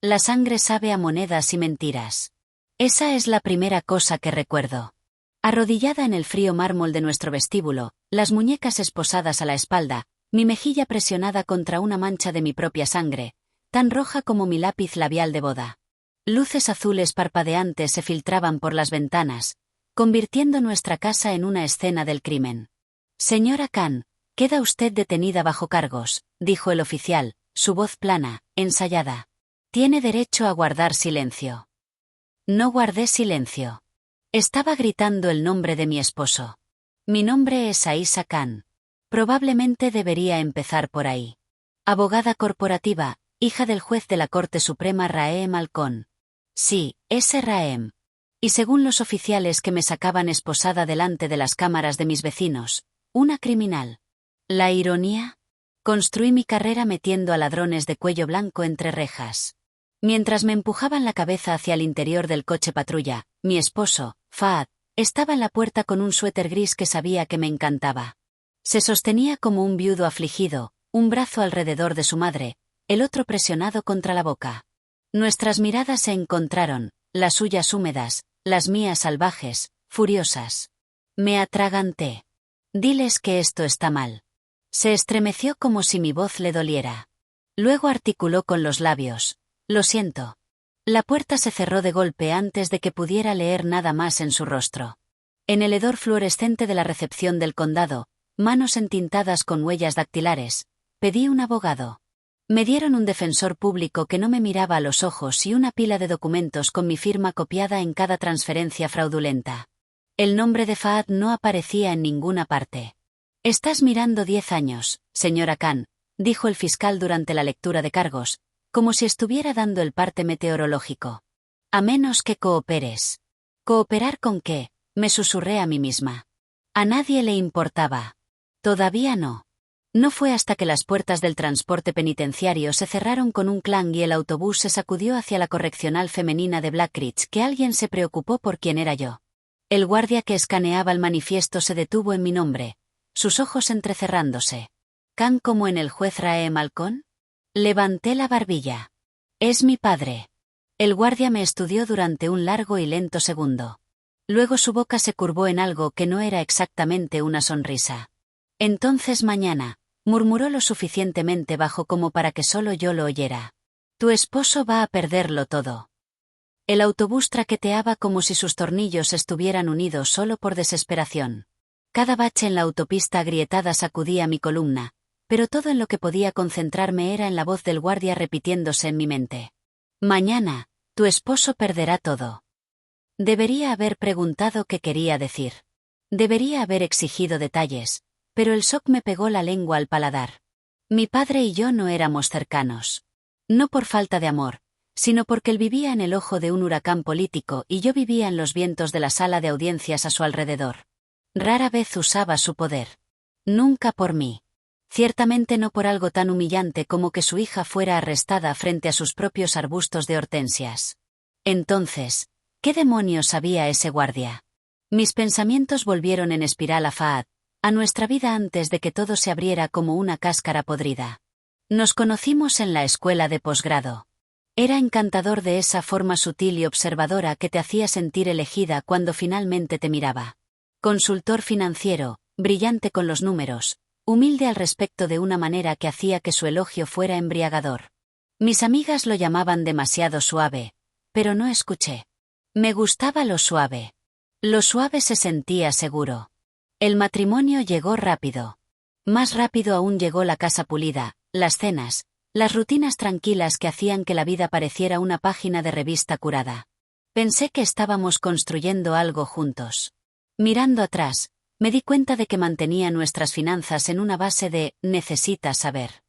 La sangre sabe a monedas y mentiras. Esa es la primera cosa que recuerdo. Arrodillada en el frío mármol de nuestro vestíbulo, las muñecas esposadas a la espalda, mi mejilla presionada contra una mancha de mi propia sangre, tan roja como mi lápiz labial de boda. Luces azules parpadeantes se filtraban por las ventanas, convirtiendo nuestra casa en una escena del crimen. Señora Khan, queda usted detenida bajo cargos, dijo el oficial, su voz plana, ensayada. Tiene derecho a guardar silencio. No guardé silencio. Estaba gritando el nombre de mi esposo. Mi nombre es Aisha Khan. Probablemente debería empezar por ahí. Abogada corporativa, hija del juez de la Corte Suprema Raheem Al-Khan. Sí, ese Raheem. Y según los oficiales que me sacaban esposada delante de las cámaras de mis vecinos, una criminal. ¿La ironía? Construí mi carrera metiendo a ladrones de cuello blanco entre rejas. Mientras me empujaban la cabeza hacia el interior del coche patrulla, mi esposo, Fahad, estaba en la puerta con un suéter gris que sabía que me encantaba. Se sostenía como un viudo afligido, un brazo alrededor de su madre, el otro presionado contra la boca. Nuestras miradas se encontraron, las suyas húmedas, las mías salvajes, furiosas. Me atraganté. Diles que esto está mal. Se estremeció como si mi voz le doliera. Luego articuló con los labios. Lo siento. La puerta se cerró de golpe antes de que pudiera leer nada más en su rostro. En el hedor fluorescente de la recepción del condado, manos entintadas con huellas dactilares, pedí un abogado. Me dieron un defensor público que no me miraba a los ojos y una pila de documentos con mi firma copiada en cada transferencia fraudulenta. El nombre de Fahad no aparecía en ninguna parte. Estás mirando 10 años, señora Khan, dijo el fiscal durante la lectura de cargos, como si estuviera dando el parte meteorológico. A menos que cooperes. ¿Cooperar con qué?, me susurré a mí misma. A nadie le importaba. Todavía no. No fue hasta que las puertas del transporte penitenciario se cerraron con un clang y el autobús se sacudió hacia la correccional femenina de Blackridge que alguien se preocupó por quién era yo. El guardia que escaneaba el manifiesto se detuvo en mi nombre, sus ojos entrecerrándose. ¿Khan como en el juez Raheem Al-Khan? Levanté la barbilla. Es mi padre. El guardia me estudió durante un largo y lento segundo. Luego su boca se curvó en algo que no era exactamente una sonrisa. Entonces mañana, murmuró lo suficientemente bajo como para que solo yo lo oyera. Tu esposo va a perderlo todo. El autobús traqueteaba como si sus tornillos estuvieran unidos solo por desesperación. Cada bache en la autopista agrietada sacudía mi columna, pero todo en lo que podía concentrarme era en la voz del guardia repitiéndose en mi mente. Mañana, tu esposo perderá todo. Debería haber preguntado qué quería decir. Debería haber exigido detalles, pero el shock me pegó la lengua al paladar. Mi padre y yo no éramos cercanos. No por falta de amor, sino porque él vivía en el ojo de un huracán político y yo vivía en los vientos de la sala de audiencias a su alrededor. Rara vez usaba su poder. Nunca por mí. Ciertamente no por algo tan humillante como que su hija fuera arrestada frente a sus propios arbustos de hortensias. Entonces, ¿qué demonios sabía ese guardia? Mis pensamientos volvieron en espiral a Fahad, a nuestra vida antes de que todo se abriera como una cáscara podrida. Nos conocimos en la escuela de posgrado. Era encantador de esa forma sutil y observadora que te hacía sentir elegida cuando finalmente te miraba. Consultor financiero, brillante con los números, humilde al respecto de una manera que hacía que su elogio fuera embriagador. Mis amigas lo llamaban demasiado suave, pero no escuché. Me gustaba lo suave. Lo suave se sentía seguro. El matrimonio llegó rápido. Más rápido aún llegó la casa pulida, las cenas, las rutinas tranquilas que hacían que la vida pareciera una página de revista curada. Pensé que estábamos construyendo algo juntos. Mirando atrás, me di cuenta de que mantenía nuestras finanzas en una base de «necesitas saber».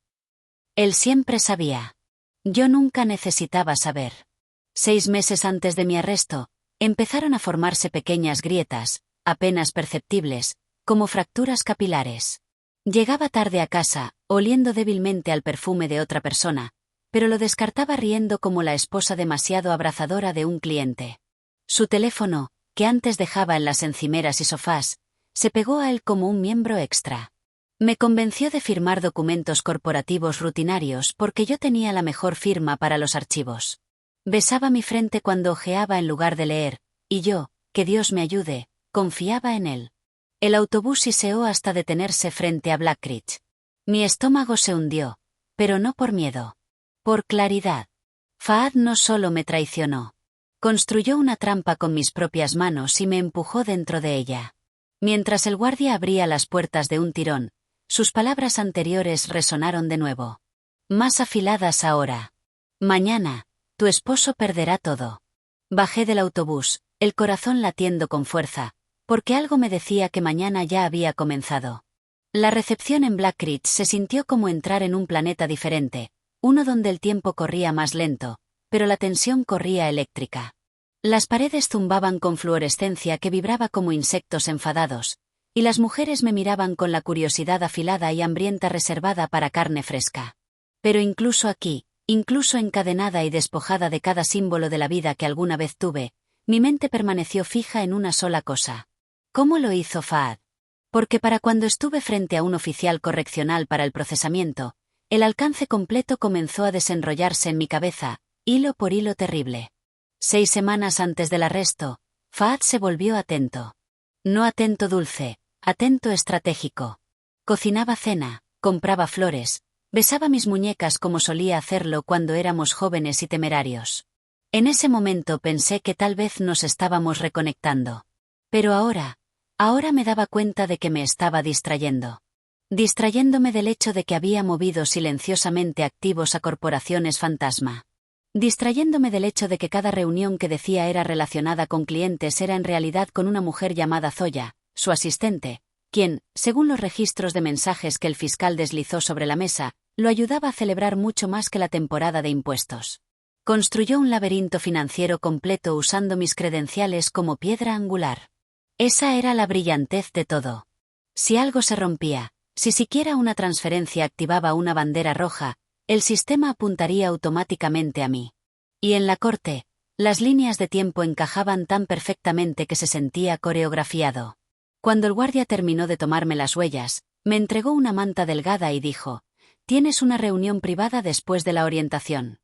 Él siempre sabía. Yo nunca necesitaba saber. 6 meses antes de mi arresto, empezaron a formarse pequeñas grietas, apenas perceptibles, como fracturas capilares. Llegaba tarde a casa, oliendo débilmente al perfume de otra persona, pero lo descartaba riendo como la esposa demasiado abrazadora de un cliente. Su teléfono, que antes dejaba en las encimeras y sofás, se pegó a él como un miembro extra. Me convenció de firmar documentos corporativos rutinarios porque yo tenía la mejor firma para los archivos. Besaba mi frente cuando hojeaba en lugar de leer, y yo, que Dios me ayude, confiaba en él. El autobús siseó hasta detenerse frente a Blackridge. Mi estómago se hundió, pero no por miedo. Por claridad. Fahad no solo me traicionó. Construyó una trampa con mis propias manos y me empujó dentro de ella. Mientras el guardia abría las puertas de un tirón, sus palabras anteriores resonaron de nuevo. Más afiladas ahora. Mañana, tu esposo perderá todo. Bajé del autobús, el corazón latiendo con fuerza, porque algo me decía que mañana ya había comenzado. La recepción en Blackridge se sintió como entrar en un planeta diferente, uno donde el tiempo corría más lento, pero la tensión corría eléctrica. Las paredes zumbaban con fluorescencia que vibraba como insectos enfadados, y las mujeres me miraban con la curiosidad afilada y hambrienta reservada para carne fresca. Pero incluso aquí, incluso encadenada y despojada de cada símbolo de la vida que alguna vez tuve, mi mente permaneció fija en una sola cosa. ¿Cómo lo hizo Fahad? Porque para cuando estuve frente a un oficial correccional para el procesamiento, el alcance completo comenzó a desenrollarse en mi cabeza, hilo por hilo terrible. 6 semanas antes del arresto, Fahad se volvió atento. No atento dulce, atento estratégico. Cocinaba cena, compraba flores, besaba mis muñecas como solía hacerlo cuando éramos jóvenes y temerarios. En ese momento pensé que tal vez nos estábamos reconectando. Pero ahora me daba cuenta de que me estaba distrayendo. Distrayéndome del hecho de que había movido silenciosamente activos a corporaciones fantasma. Distrayéndome del hecho de que cada reunión que decía era relacionada con clientes era en realidad con una mujer llamada Zoya, su asistente, quien, según los registros de mensajes que el fiscal deslizó sobre la mesa, lo ayudaba a celebrar mucho más que la temporada de impuestos. Construyó un laberinto financiero completo usando mis credenciales como piedra angular. Esa era la brillantez de todo. Si algo se rompía, si siquiera una transferencia activaba una bandera roja, el sistema apuntaría automáticamente a mí. Y en la corte, las líneas de tiempo encajaban tan perfectamente que se sentía coreografiado. Cuando el guardia terminó de tomarme las huellas, me entregó una manta delgada y dijo: «Tienes una reunión privada después de la orientación».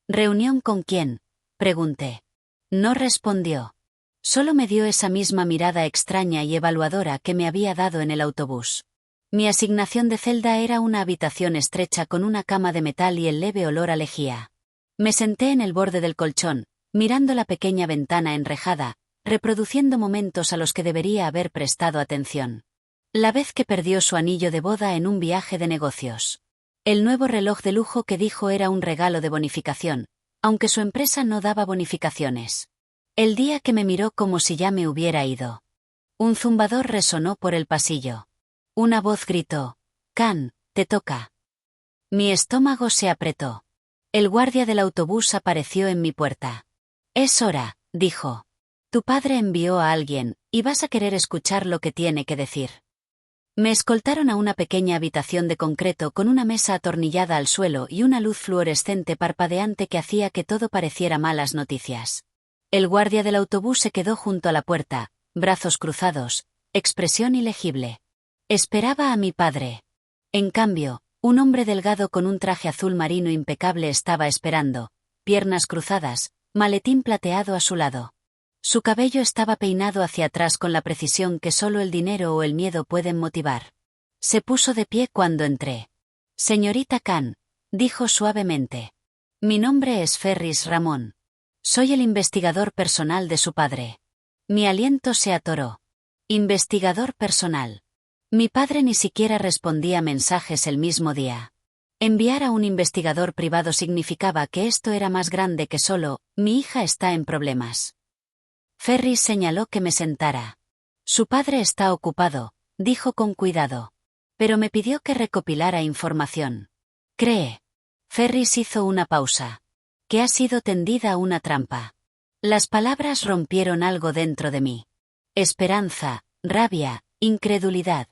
«¿Reunión con quién?», pregunté. No respondió. Solo me dio esa misma mirada extraña y evaluadora que me había dado en el autobús. Mi asignación de celda era una habitación estrecha con una cama de metal y el leve olor a lejía. Me senté en el borde del colchón, mirando la pequeña ventana enrejada, reproduciendo momentos a los que debería haber prestado atención. La vez que perdió su anillo de boda en un viaje de negocios. El nuevo reloj de lujo que dijo era un regalo de bonificación, aunque su empresa no daba bonificaciones. El día que me miró como si ya me hubiera ido. Un zumbador resonó por el pasillo. Una voz gritó: «Khan, te toca». Mi estómago se apretó. El guardia del autobús apareció en mi puerta. «Es hora», dijo. «Tu padre envió a alguien, y vas a querer escuchar lo que tiene que decir». Me escoltaron a una pequeña habitación de concreto con una mesa atornillada al suelo y una luz fluorescente parpadeante que hacía que todo pareciera malas noticias. El guardia del autobús se quedó junto a la puerta, brazos cruzados, expresión ilegible. Esperaba a mi padre. En cambio, un hombre delgado con un traje azul marino impecable estaba esperando, piernas cruzadas, maletín plateado a su lado. Su cabello estaba peinado hacia atrás con la precisión que solo el dinero o el miedo pueden motivar. Se puso de pie cuando entré. «Señorita Khan», dijo suavemente. «Mi nombre es Ferris Ramón. Soy el investigador personal de su padre». Mi aliento se atoró. Investigador personal. Mi padre ni siquiera respondía mensajes el mismo día. Enviar a un investigador privado significaba que esto era más grande que solo: «Mi hija está en problemas». Ferris señaló que me sentara. «Su padre está ocupado», dijo con cuidado. Pero me pidió que recopilara información. «Cree». Ferris hizo una pausa. «Que ha sido tendida una trampa». Las palabras rompieron algo dentro de mí. Esperanza, rabia, incredulidad.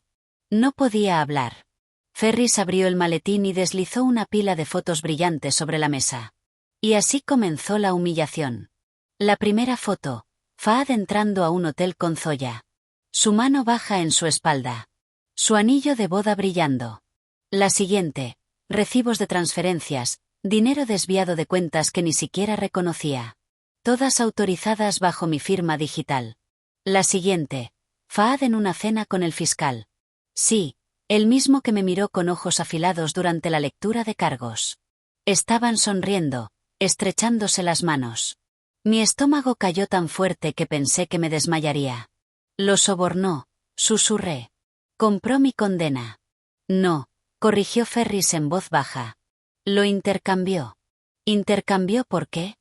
No podía hablar. Ferris abrió el maletín y deslizó una pila de fotos brillantes sobre la mesa. Y así comenzó la humillación. La primera foto: Fahad entrando a un hotel con Zoya. Su mano baja en su espalda. Su anillo de boda brillando. La siguiente: recibos de transferencias, Dinero desviado de cuentas que ni siquiera reconocía. Todas autorizadas bajo mi firma digital. La siguiente. Fahad en una cena con el fiscal. Sí, el mismo que me miró con ojos afilados durante la lectura de cargos. Estaban sonriendo, estrechándose las manos. Mi estómago cayó tan fuerte que pensé que me desmayaría. Lo sobornó, susurré. Compró mi condena. No, corrigió Ferris en voz baja. Lo intercambió. ¿Intercambió por qué?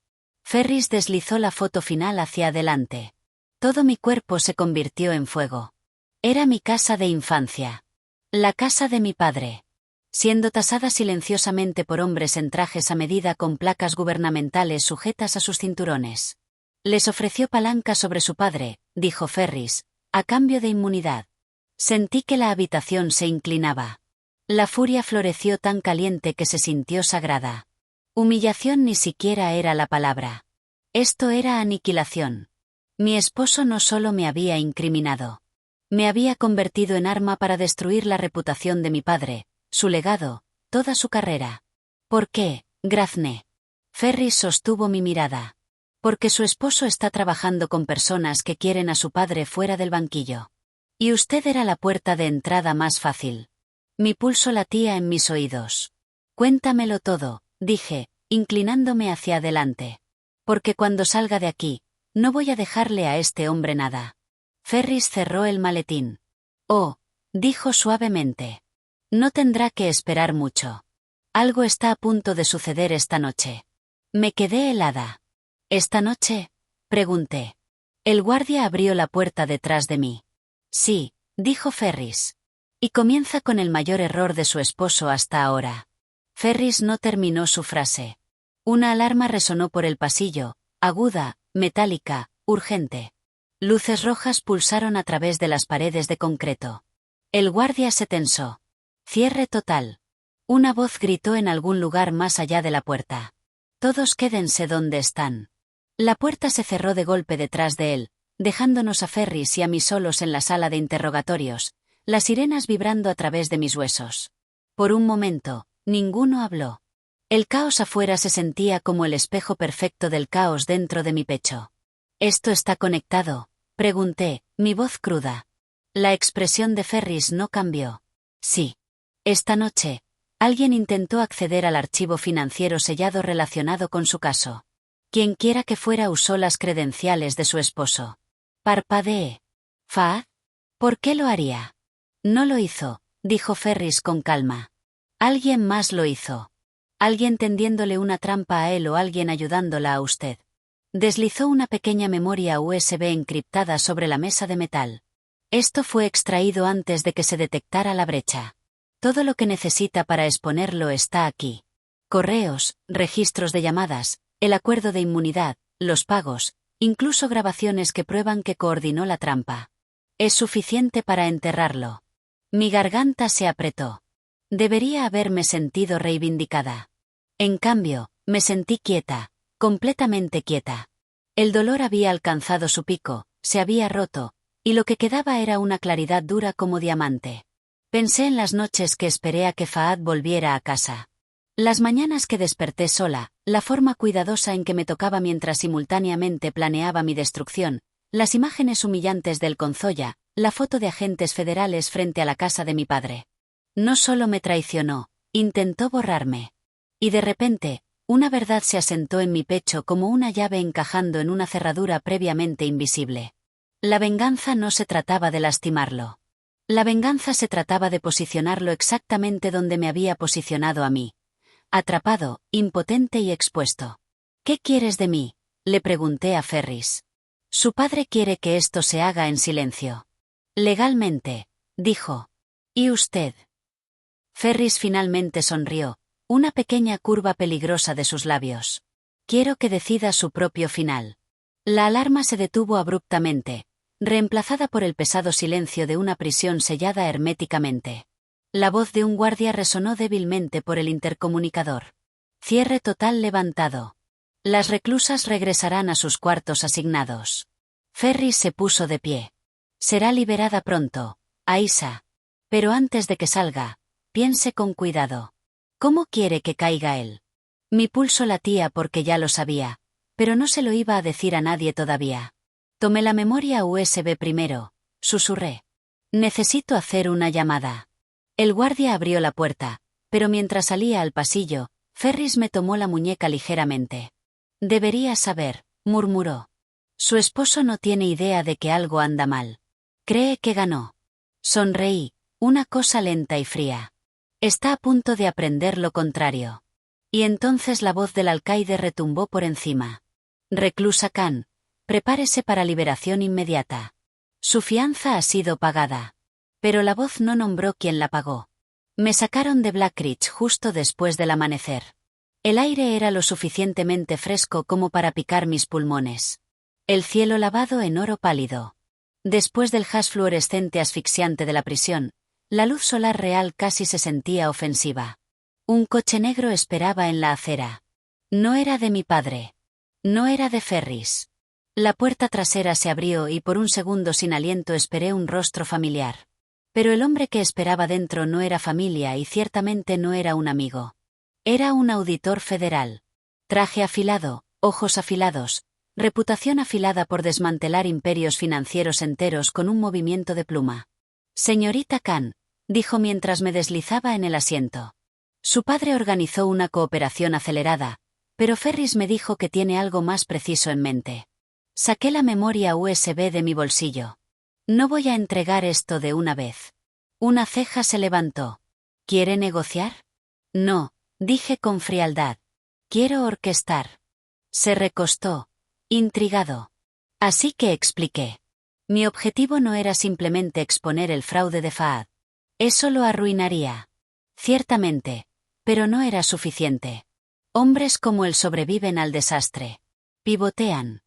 Ferris deslizó la foto final hacia adelante. Todo mi cuerpo se convirtió en fuego. Era mi casa de infancia. La casa de mi padre. Siendo tasada silenciosamente por hombres en trajes a medida con placas gubernamentales sujetas a sus cinturones. Les ofreció palanca sobre su padre, dijo Ferris, a cambio de inmunidad. Sentí que la habitación se inclinaba. La furia floreció tan caliente que se sintió sagrada. Humillación ni siquiera era la palabra. Esto era aniquilación. Mi esposo no solo me había incriminado. Me había convertido en arma para destruir la reputación de mi padre, su legado, toda su carrera. ¿Por qué, Grazne? Ferris sostuvo mi mirada. Porque su esposo está trabajando con personas que quieren a su padre fuera del banquillo. Y usted era la puerta de entrada más fácil. Mi pulso latía en mis oídos. Cuéntamelo todo, dije, inclinándome hacia adelante. Porque cuando salga de aquí, no voy a dejarle a este hombre nada. Ferris cerró el maletín. Oh, dijo suavemente. No tendrá que esperar mucho. Algo está a punto de suceder esta noche. Me quedé helada. ¿Esta noche? Pregunté. El guardia abrió la puerta detrás de mí. Sí, dijo Ferris. Y comienza con el mayor error de su esposo hasta ahora. Ferris no terminó su frase. Una alarma resonó por el pasillo, aguda, metálica, urgente. Luces rojas pulsaron a través de las paredes de concreto. El guardia se tensó. Cierre total. Una voz gritó en algún lugar más allá de la puerta. Todos quédense donde están. La puerta se cerró de golpe detrás de él, dejándonos a Ferris y a mí solos en la sala de interrogatorios, las sirenas vibrando a través de mis huesos. Por un momento, ninguno habló. El caos afuera se sentía como el espejo perfecto del caos dentro de mi pecho. ¿Esto está conectado?, pregunté, mi voz cruda. La expresión de Ferris no cambió. Sí. Esta noche, alguien intentó acceder al archivo financiero sellado relacionado con su caso. Quienquiera que fuera usó las credenciales de su esposo. Parpadeé. ¿Fahad? ¿Por qué lo haría? No lo hizo, dijo Ferris con calma. Alguien más lo hizo. Alguien tendiéndole una trampa a él o alguien ayudándola a usted. Deslizó una pequeña memoria USB encriptada sobre la mesa de metal. Esto fue extraído antes de que se detectara la brecha. Todo lo que necesita para exponerlo está aquí. Correos, registros de llamadas, el acuerdo de inmunidad, los pagos, incluso grabaciones que prueban que coordinó la trampa. Es suficiente para enterrarlo. Mi garganta se apretó. Debería haberme sentido reivindicada. En cambio, me sentí quieta, completamente quieta. El dolor había alcanzado su pico, se había roto, y lo que quedaba era una claridad dura como diamante. Pensé en las noches que esperé a que Fahad volviera a casa. Las mañanas que desperté sola, la forma cuidadosa en que me tocaba mientras simultáneamente planeaba mi destrucción, las imágenes humillantes del Conzoya, la foto de agentes federales frente a la casa de mi padre. No solo me traicionó, intentó borrarme. Y de repente, una verdad se asentó en mi pecho como una llave encajando en una cerradura previamente invisible. La venganza no se trataba de lastimarlo. La venganza se trataba de posicionarlo exactamente donde me había posicionado a mí. Atrapado, impotente y expuesto. ¿Qué quieres de mí?, le pregunté a Ferris. Su padre quiere que esto se haga en silencio. Legalmente, dijo. ¿Y usted? Ferris finalmente sonrió, una pequeña curva peligrosa de sus labios. Quiero que decida su propio final. La alarma se detuvo abruptamente, reemplazada por el pesado silencio de una prisión sellada herméticamente. La voz de un guardia resonó débilmente por el intercomunicador. Cierre total levantado. Las reclusas regresarán a sus cuartos asignados. Ferris se puso de pie. Será liberada pronto, Aisha. Pero antes de que salga, piense con cuidado. ¿Cómo quiere que caiga él? Mi pulso latía porque ya lo sabía, pero no se lo iba a decir a nadie todavía. Tomé la memoria USB primero, susurré. Necesito hacer una llamada. El guardia abrió la puerta, pero mientras salía al pasillo, Ferris me tomó la muñeca ligeramente. Debería saber, murmuró. Su esposo no tiene idea de que algo anda mal. Cree que ganó. Sonreí, una cosa lenta y fría. Está a punto de aprender lo contrario. Y entonces la voz del alcaide retumbó por encima. Reclusa Khan, prepárese para liberación inmediata. Su fianza ha sido pagada. Pero la voz no nombró quién la pagó. Me sacaron de Blackridge justo después del amanecer. El aire era lo suficientemente fresco como para picar mis pulmones. El cielo lavado en oro pálido. Después del haz fluorescente asfixiante de la prisión, la luz solar real casi se sentía ofensiva. Un coche negro esperaba en la acera. No era de mi padre. No era de Ferris. La puerta trasera se abrió y por un segundo sin aliento esperé un rostro familiar. Pero el hombre que esperaba dentro no era familia y ciertamente no era un amigo. Era un auditor federal. Traje afilado, ojos afilados, reputación afilada por desmantelar imperios financieros enteros con un movimiento de pluma. Señorita Khan, dijo mientras me deslizaba en el asiento. Su padre organizó una cooperación acelerada, pero Ferris me dijo que tiene algo más preciso en mente. Saqué la memoria USB de mi bolsillo. No voy a entregar esto de una vez. Una ceja se levantó. ¿Quiere negociar? No, dije con frialdad. Quiero orquestar. Se recostó, intrigado. Así que expliqué. Mi objetivo no era simplemente exponer el fraude de Fahad. Eso lo arruinaría. Ciertamente, pero no era suficiente. Hombres como él sobreviven al desastre. Pivotean.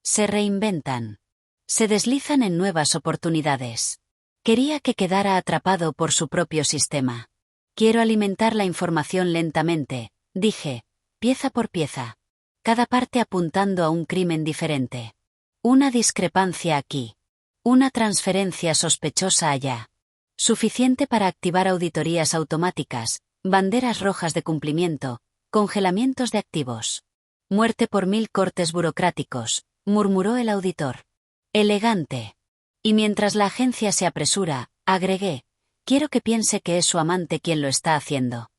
Se reinventan. Se deslizan en nuevas oportunidades. Quería que quedara atrapado por su propio sistema. Quiero alimentar la información lentamente, dije, pieza por pieza. Cada parte apuntando a un crimen diferente. Una discrepancia aquí. Una transferencia sospechosa allá. Suficiente para activar auditorías automáticas, banderas rojas de cumplimiento, congelamientos de activos. Muerte por 1000 cortes burocráticos, murmuró el auditor. Elegante. Y mientras la agencia se apresura, agregué, quiero que piense que es su amante quien lo está haciendo.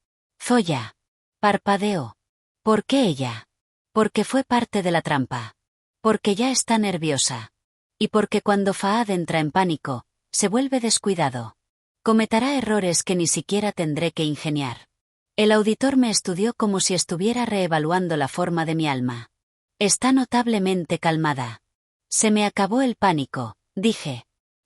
Zoya. Parpadeó. ¿Por qué ella? Porque fue parte de la trampa. Porque ya está nerviosa. Y porque cuando Fahad entra en pánico, se vuelve descuidado. Cometerá errores que ni siquiera tendré que ingeniar. El auditor me estudió como si estuviera reevaluando la forma de mi alma. Está notablemente calmada. Se me acabó el pánico, dije.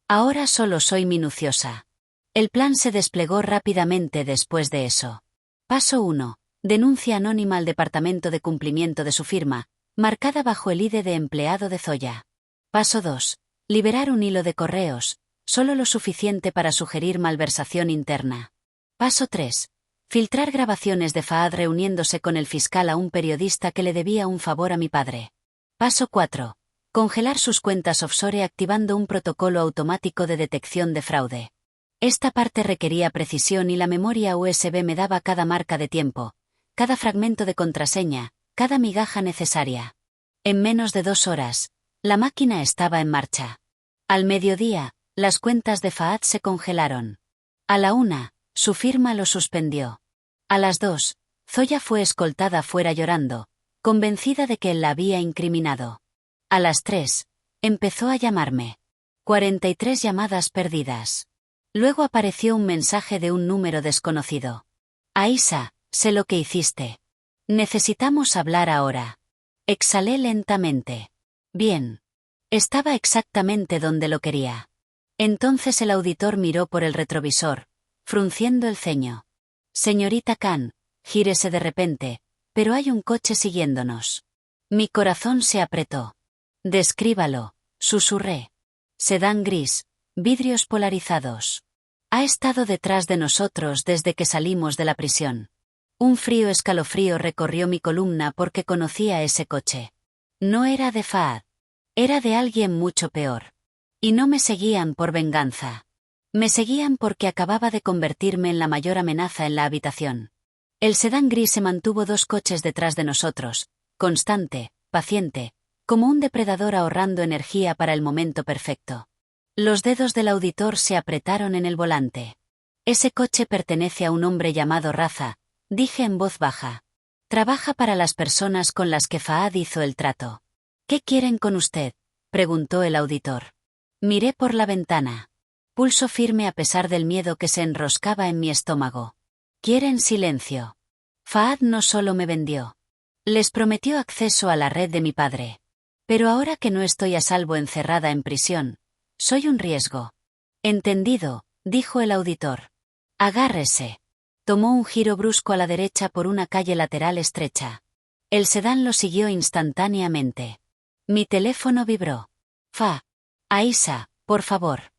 Ahora solo soy minuciosa. El plan se desplegó rápidamente después de eso. Paso 1. Denuncia anónima al departamento de cumplimiento de su firma, marcada bajo el ID de empleado de Zoya. Paso 2. Liberar un hilo de correos, solo lo suficiente para sugerir malversación interna. Paso 3. Filtrar grabaciones de Fahad reuniéndose con el fiscal a un periodista que le debía un favor a mi padre. Paso 4. Congelar sus cuentas offshore activando un protocolo automático de detección de fraude. Esta parte requería precisión y la memoria USB me daba cada marca de tiempo, cada fragmento de contraseña, cada migaja necesaria. En menos de 2 horas, la máquina estaba en marcha. Al mediodía, las cuentas de Fahad se congelaron. A la 1, su firma lo suspendió. A las 2, Zoya fue escoltada fuera llorando, convencida de que él la había incriminado. A las 3, empezó a llamarme. 43 llamadas perdidas. Luego apareció un mensaje de un número desconocido. Aisa, sé lo que hiciste. Necesitamos hablar ahora. Exhalé lentamente. Bien. Estaba exactamente donde lo quería. Entonces el auditor miró por el retrovisor, frunciendo el ceño. Señorita Khan, gírese de repente, pero hay un coche siguiéndonos. Mi corazón se apretó. Descríbalo, susurré. Sedán gris, vidrios polarizados. Ha estado detrás de nosotros desde que salimos de la prisión. Un frío escalofrío recorrió mi columna porque conocía ese coche. No era de Fahad. Era de alguien mucho peor. Y no me seguían por venganza. Me seguían porque acababa de convertirme en la mayor amenaza en la habitación. El sedán gris se mantuvo 2 coches detrás de nosotros, constante, paciente, como un depredador ahorrando energía para el momento perfecto. Los dedos del auditor se apretaron en el volante. Ese coche pertenece a un hombre llamado Raza, dije en voz baja. Trabaja para las personas con las que Fahad hizo el trato. ¿Qué quieren con usted?, preguntó el auditor. Miré por la ventana. Pulso firme a pesar del miedo que se enroscaba en mi estómago. Quieren silencio. Fahad no solo me vendió. Les prometió acceso a la red de mi padre. Pero ahora que no estoy a salvo encerrada en prisión, soy un riesgo. Entendido, dijo el auditor. Agárrese. Tomó un giro brusco a la derecha por una calle lateral estrecha. El sedán lo siguió instantáneamente. Mi teléfono vibró. Aisha, por favor.